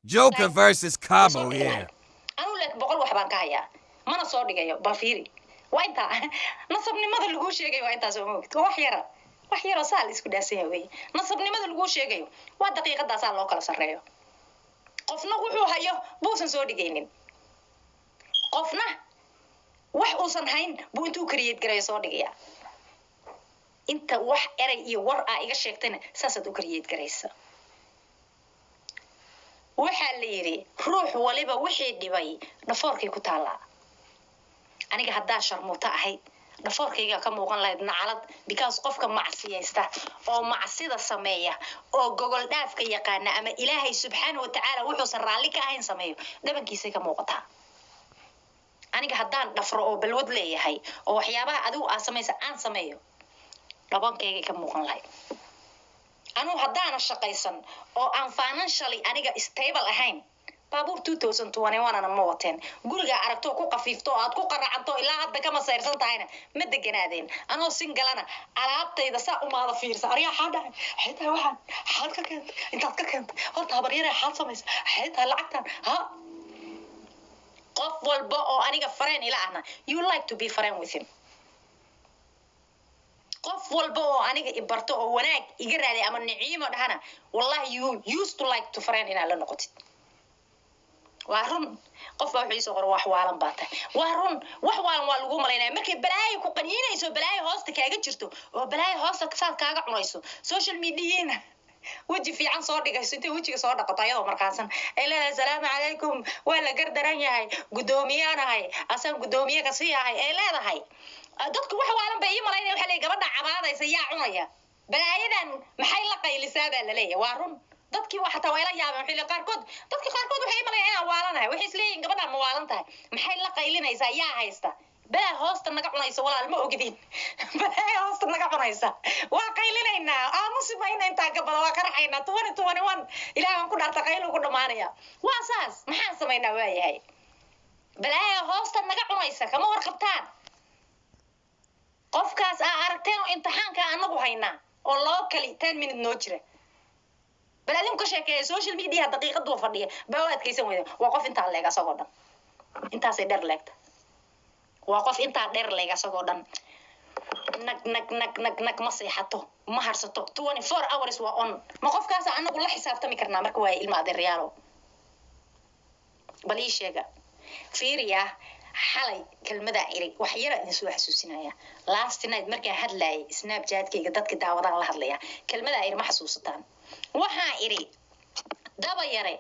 Joker versus Cabo here. Anu like boqol wax baan ka hayaa. Mana soo dhigayo bal fiiri. Waa inta nasabnimada lagu sheegay waa intaas oo moogto wax yar saal isku dhaasay way. Nasabnimada lagu sheegayo waa daqiiqadaas loo kala sareeyo. Qofna wuxuu hayo buusan soo dhigaynin. Qofna wax uusan hayn buu intuu create garay soo dhigaya. Inta wax eray iyo war iga sheegtayna saasad u create garaysa. Waxa la yiri ruux waliba wixii dhibay dhafoorkay ku taala. Aniga hadda sharmuuta ahay dhafoorkayga ka muuqan lahayd nacalad because qofka macsiyaysta oo macsida sameeya oo gogol dhaafka yaqaan ama Ilaahay subhanahu wa ta'ala wuxuu raali ka ahayn sameeyo dhabankiisa ka muuqata. Aniga haddaan dhafro oo balwad leeyahay oo waxyaabaha adigu sameeysa aan sameeyo dhabankayga ka muuqan lahayd. Anu haddaan shaqaysan oo aan financially aniga stable ahayn baabuur 2021 ana ma wateen guriga aragto ku qafiifto aad ku qaracanto ilaa hadda kama sayrsan tahayna ma deganaadeen anoo singalana alaabtayda saa umaada fiirsa ariya xada xitaa waxaan xad ka keent intaad ka keent horta habar yar xad samaysa xitaa lacagtan ha qof walba oo aniga friend ila ahna you like to be friend with him qof walba oo aniga ibarto oo wanaag iga raaday ama niciimo dhahana wallahi you used to like to friend ina la noqotid waarun qof baa wuxuu soo qor wax waalan baata waarun wax waalan waa lagu maleynaa markay balaayo ku qaniinayso balaayo hoosta kaaga jirto oo balaayo hoosta kaaga cunayso social media waji fiican soo dhigayso inta wajiga soo dhaqato ayadoo markaasan ilaa salaamu calaykum waa la gardaran yahay gudoomiyanahay asan gudoomiye ka sii yahay ee leedahay dadku wax waalan bay ii maleynaa waxa la gabadha cabaadaysa yaa cunaya balaayadan maxay la qaylisaa baa la leeyahay waarun dadkii waxa taa wayla yaabeen xilli qaarkood waxay maleeyaan waalanahay waxay isleeyihiin gabadha ma waalan tahay maxay la qaylinaysaa yaa haysta baa hoosta naga cunaysa walaal ma ogidin baa hoosta naga cunaysa waa qaylinaynaa aamusimayna inta gabadha waa qaraxayna 2021 ilaahan ku dhaarta qayl ugu dhamaanaya waa saas maxaan sameynaa waayahay baa hoosta naga cunaysa kama warqabtaan qofkaas aragteen imtixaanka anagu haynaa oo loo kali 10 minute noo jira بلادين كشكل social media دقيقة دو فردية بواد كيسون ويدا وقف انت على لقى صعودا انت سيدر لقت وقف انت در لقى صعودا نك مصيحته ما هرسته 24 hours وان ما قف كاسة أنا كل حساب تمي كرنا مركوي المعدن ريالو بليش يجا فيريا حالي كلمة إيري وحيرة نسوا حسوسينها last night مركا هدلاي سناب شات كي قدرت كدعوة الله هدلايا كلمة إيري ما حسوستان waxaa iri daba yare